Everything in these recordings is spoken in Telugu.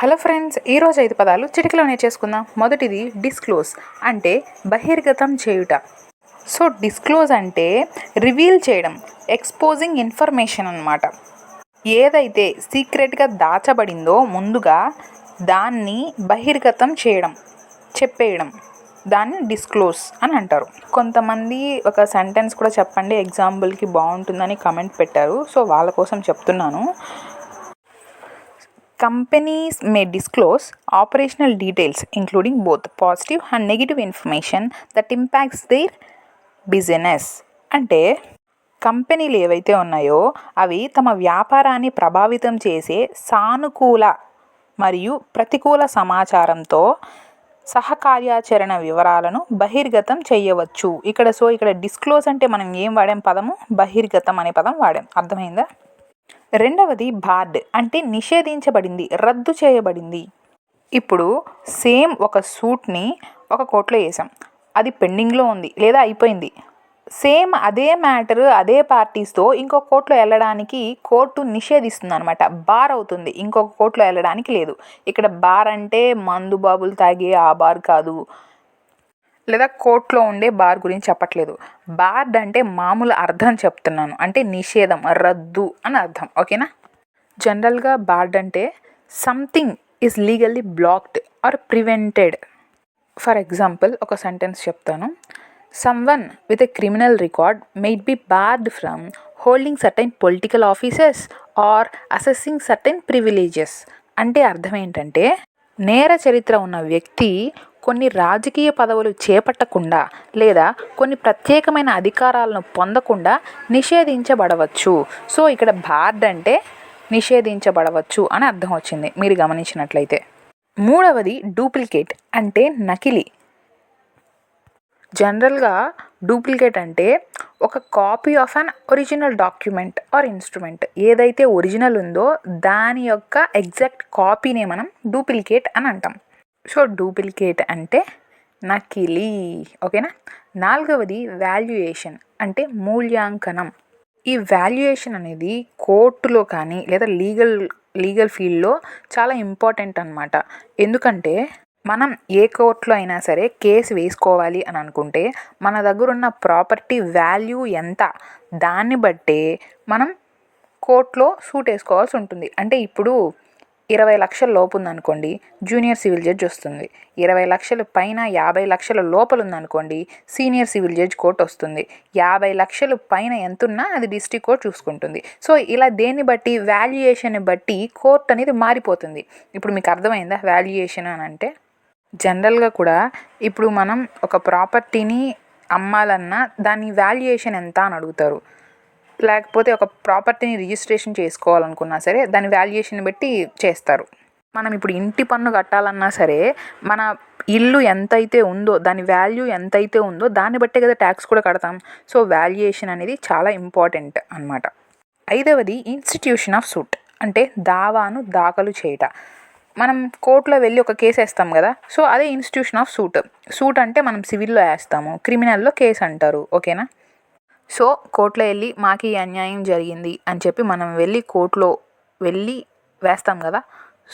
హలో ఫ్రెండ్స్, ఈరోజు 5 పదాలు చిటికలో నేర్చేసుకుందాం. మొదటిది డిస్క్లోజ్ అంటే బహిర్గతం చేయుట. సో డిస్క్లోజ్ అంటే రివీల్ చేయడం, ఎక్స్పోజింగ్ ఇన్ఫర్మేషన్ అన్నమాట. ఏదైతే సీక్రెట్గా దాచబడిందో ముందుగా దాన్ని బహిర్గతం చేయడం, చెప్పేయడం, దాన్ని డిస్క్లోజ్ అని అంటారు. కొంతమంది ఒక సెంటెన్స్ కూడా చెప్పండి ఎగ్జాంపుల్కి బాగుంటుందని కమెంట్ పెట్టారు. సో వాళ్ళ కోసం చెప్తున్నాను. Companies may disclose operational details including both positive and negative information that impacts their business. అంటే కంపెనీలు ఏవైతే ఉన్నాయో అవి తమ వ్యాపారాన్ని ప్రభావితం చేసే సానుకూల మరియు ప్రతికూల సమాచారంతో సహకార్యాచరణ వివరాలను బహిర్గతం చేయవచ్చు. ఇక్కడ డిస్క్లోజ్ అంటే మనం ఏం వాడాం పదము, బహిర్గతం అనే పదం వాడాం. అర్థమైందా? రెండవది బార్డ్ అంటే నిషేధించబడింది, రద్దు చేయబడింది. ఇప్పుడు సేమ్ ఒక సూట్ని ఒక కోర్టులో వేసాం, అది పెండింగ్లో ఉంది లేదా అయిపోయింది. సేమ్ అదే మ్యాటర్ అదే పార్టీస్తో ఇంకో కోర్టులో వెళ్ళడానికి కోర్టు నిషేధిస్తుంది అనమాట. బార్ అవుతుంది, ఇంకొక కోర్టులో వెళ్ళడానికి లేదు. ఇక్కడ బార్ అంటే మందు బాబులు తాగే ఆ బార్ కాదు, లేదా కోర్టులో ఉండే బార్ గురించి చెప్పట్లేదు. బార్డ్ అంటే మామూలు అర్థం చెప్తున్నాను, అంటే నిషేధం, రద్దు అని అర్థం. ఓకేనా? జనరల్గా బార్డ్ అంటే something is legally blocked or prevented. For example ఒక సెంటెన్స్ చెప్తాను. Someone with a criminal record might be barred from holding certain political offices or accessing certain privileges. అంటే అర్థం ఏంటంటే నేర చరిత్ర ఉన్న వ్యక్తి కొన్ని రాజకీయ పదవులు చేపట్టకుండా లేదా కొన్ని ప్రత్యేకమైన అధికారాలను పొందకుండా నిషేధించబడవచ్చు. సో ఇక్కడ బార్డ్ అంటే నిషేధించబడవచ్చు అని అర్థం వచ్చింది మీరు గమనించినట్లయితే. మూడవది డూప్లికేట్ అంటే నకిలీ. జనరల్గా డూప్లికేట్ అంటే ఒక copy of an original document are instrument. ఏదైతే ఒరిజినల్ ఉందో దాని యొక్క ఎగ్జాక్ట్ కాపీనే మనం డూప్లికేట్ అని అంటాం. సో డూప్లికేట్ అంటే నకిలీ. ఓకేనా? నాలుగవది వాల్యుయేషన్ అంటే మూల్యాంకనం. ఈ వాల్యుయేషన్ అనేది కోర్టులో కానీ లేదా లీగల్ ఫీల్డ్లో చాలా ఇంపార్టెంట్ అన్నమాట. ఎందుకంటే మనం ఏ కోర్టులో అయినా సరే కేసు వేసుకోవాలి అని అనుకుంటే మన దగ్గర ఉన్న ప్రాపర్టీ వాల్యూ ఎంత, దాన్ని బట్టే మనం కోర్టులో సూట్ వేసుకోవాల్సి ఉంటుంది. అంటే ఇప్పుడు 20 లక్షల లోపు ఉందనుకోండి, జూనియర్ సివిల్ జడ్జ్ వస్తుంది. 20 లక్షల పైన 50 లక్షల లోపల ఉందనుకోండి, సీనియర్ సివిల్ జడ్జ్ కోర్టు వస్తుంది. 50 లక్షల పైన ఎంతున్నా అది డిస్ట్రిక్ట్ కోర్ట్ చూసుకుంటుంది. సో ఇలా దేన్ని బట్టి, వాల్యుయేషన్ని బట్టి కోర్ట్ అనేది మారిపోతుంది. ఇప్పుడు మీకు అర్థమైందా వాల్యుయేషన్ అని అంటే? జనరల్గా కూడా ఇప్పుడు మనం ఒక ప్రాపర్టీని అమ్మాలన్నా దాని వాల్యుయేషన్ ఎంత అని అడుగుతారు. లేకపోతే ఒక ప్రాపర్టీని రిజిస్ట్రేషన్ చేసుకోవాలనుకున్నా సరే దాని వాల్యుయేషన్ బట్టి చేస్తారు. మనం ఇప్పుడు ఇంటి పన్ను కట్టాలన్నా సరే మన ఇల్లు ఎంతైతే ఉందో దాని వాల్యూ ఎంతైతే ఉందో దాన్ని బట్టే కదా ట్యాక్స్ కూడా కడతాం. సో వాల్యుయేషన్ అనేది చాలా ఇంపార్టెంట్ అన్నమాట. ఐదవది ఇన్స్టిట్యూషన్ ఆఫ్ సూట్ అంటే దావాను దాఖలు చేయట. మనం కోర్టులో వెళ్ళి ఒక కేసు వేస్తాం కదా, సో అదే ఇన్స్టిట్యూషన్ ఆఫ్ సూట్. సూట్ అంటే మనం సివిల్లో వేస్తాము, క్రిమినల్లో కేసు అంటారు. ఓకేనా? సో కోర్టులో వెళ్ళి మాకు ఈ అన్యాయం జరిగింది అని చెప్పి మనం వెళ్ళి కోర్టులో వెళ్ళి వేస్తాం కదా,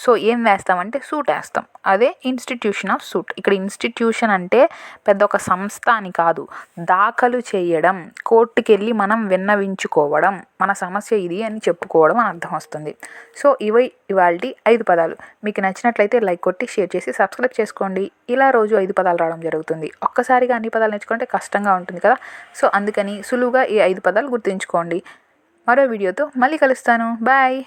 సో ఏం వేస్తామంటే సూట్ వేస్తాం. అదే ఇన్స్టిట్యూషన్ ఆఫ్ సూట్. ఇక్కడ ఇన్స్టిట్యూషన్ అంటే పెద్ద ఒక సంస్థ అని కాదు, దాఖలు చేయడం, కోర్టుకి వెళ్ళి మనం విన్నవించుకోవడం, మన సమస్య ఇది అని చెప్పుకోవడం అని అర్థం వస్తుంది. సో ఇవాల్టి 5 పదాలు. మీకు నచ్చినట్లయితే లైక్ కొట్టి షేర్ చేసి సబ్స్క్రైబ్ చేసుకోండి. ఇలా రోజు 5 పదాలు రావడం జరుగుతుంది. ఒక్కసారిగా అన్ని పదాలు నేర్చుకుంటే కష్టంగా ఉంటుంది కదా, సో అందుకని సులువుగా ఈ 5 పదాలు గుర్తుంచుకోండి. మరో వీడియోతో మళ్ళీ కలుస్తాను. బాయ్.